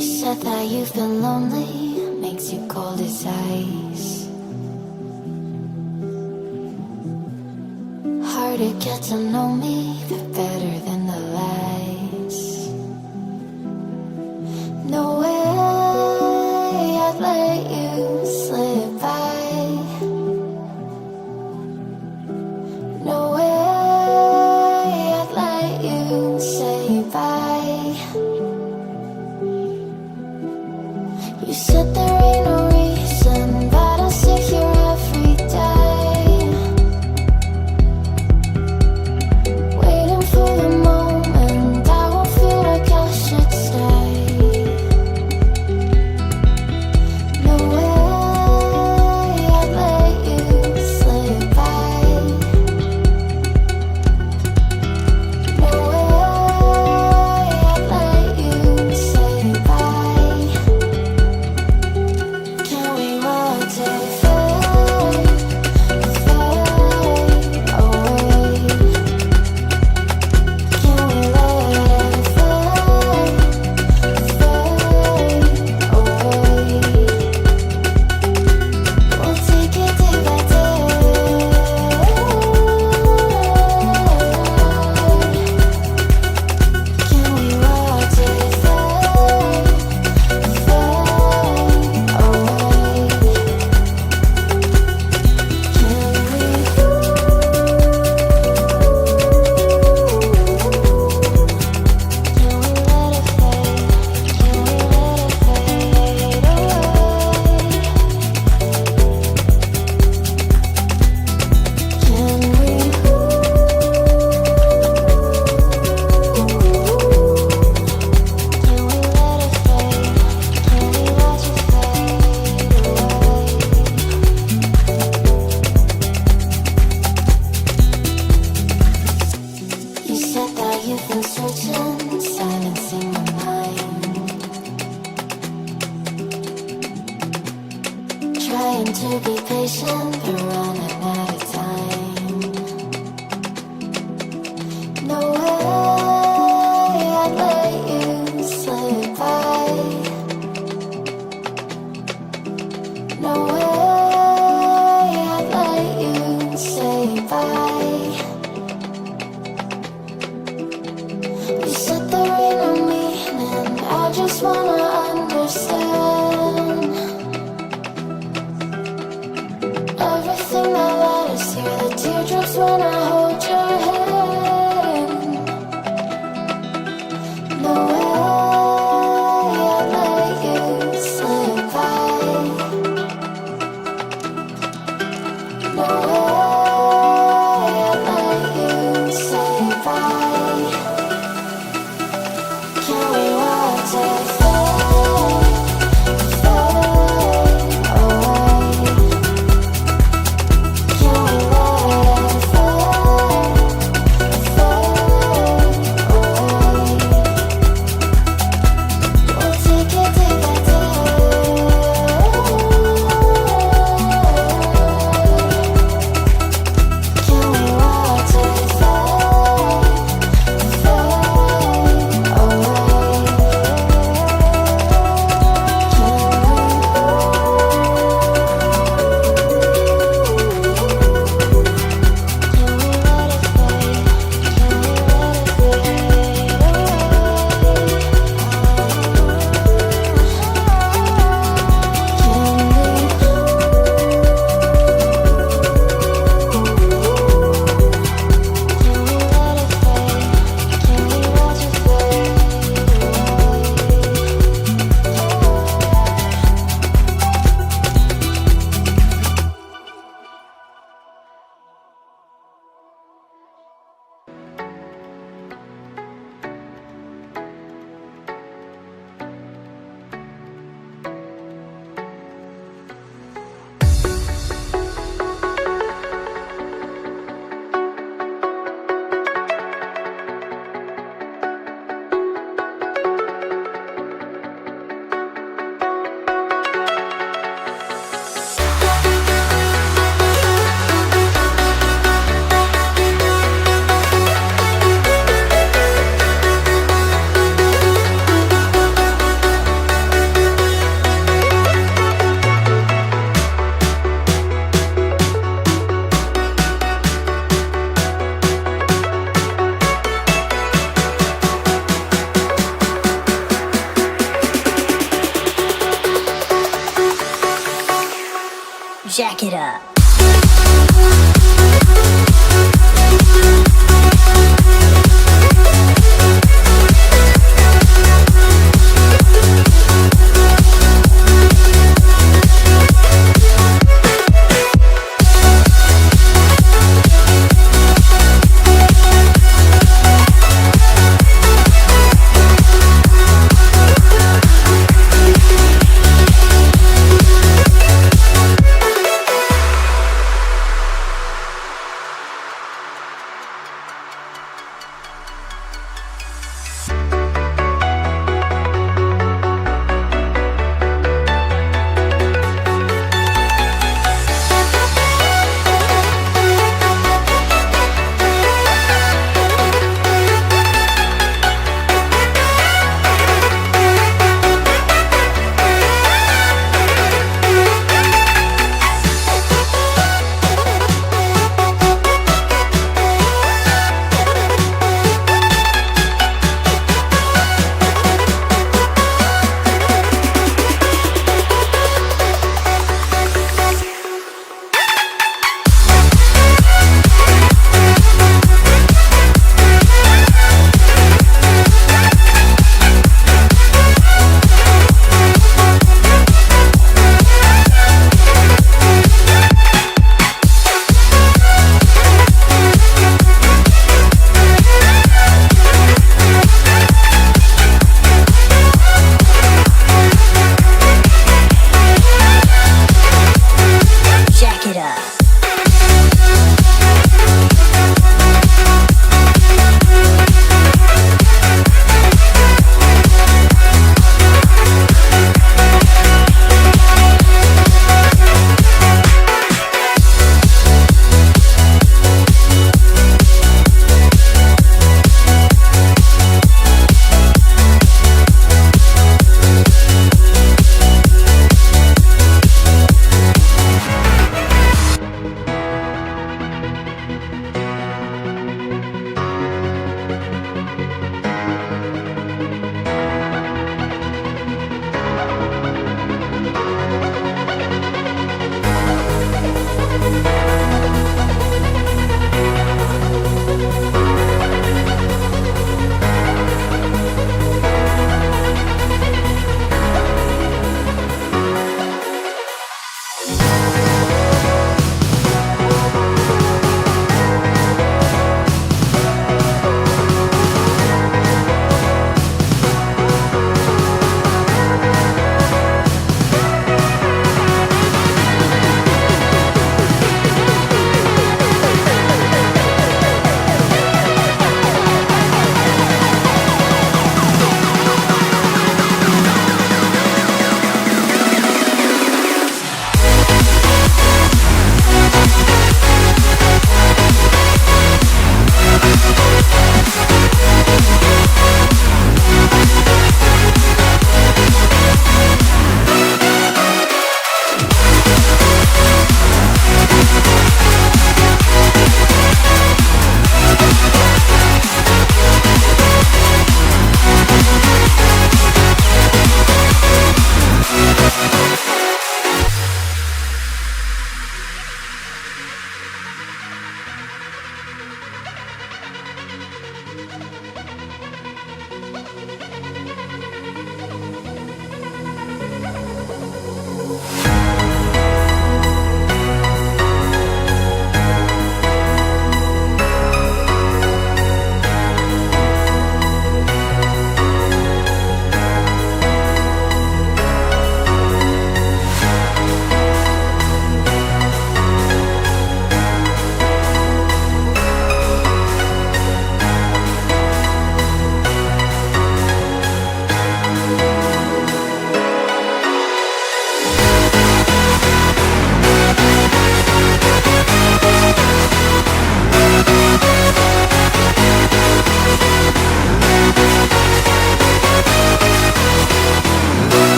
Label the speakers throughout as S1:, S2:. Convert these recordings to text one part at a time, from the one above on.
S1: said that you've been lonely, makes you cold as ice. Hard to get to know me, but better than the lies. No way I'd let you slip by. No way I'd let you say bye. You said there ain't no reason, but I'll sit here every day, waiting for the moment I won't feel like I should stay. No way I'd let you slip by. No way I'd let you say bye. Can we watch it fade, fade away? Can we let it fade, fade away? We'll take it day by day. Can we watch it fade, fade away? You said that you've been searching, silencing my mind, trying to be patient, but running out of time. No way I'd let you slip by. No way I'd let you say bye. You said there ain't no meaning, I just wanna understand everything that
S2: jack it up.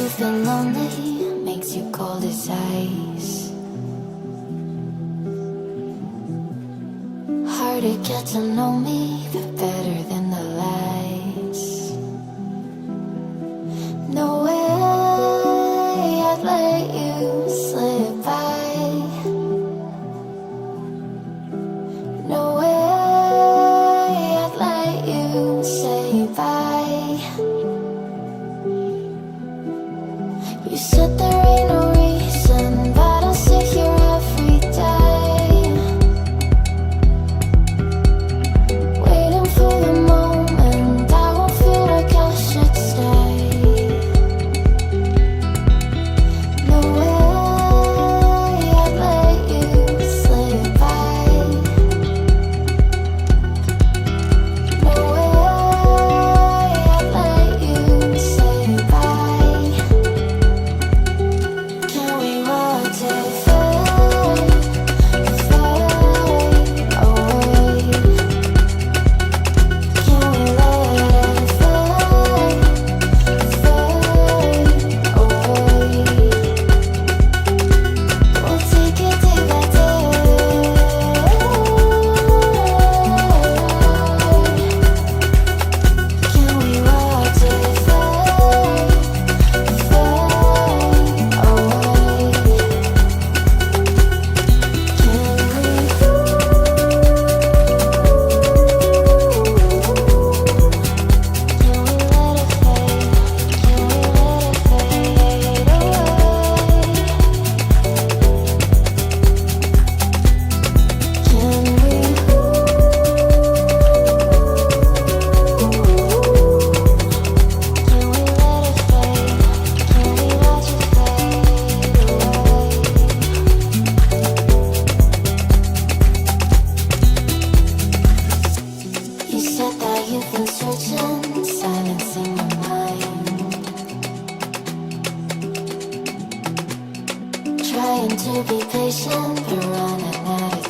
S1: you feel lonely, makes you cold as ice. Hard to get to know me, but better than the lies. No way I'd let you slip by. No way I'd let you say bye. You said there ain't no reason, but I'll sit here every day, waiting for the moment I won't feel like I should stay. No way I'd let you slip by. No way I'd let you say bye. Can we watch it fade, fade away? Can we let it fade, fade away? We'll take it day by day. Can we watch it fade, fade away? You said that you've been searching, silencing your mind, trying to be patient, but running out of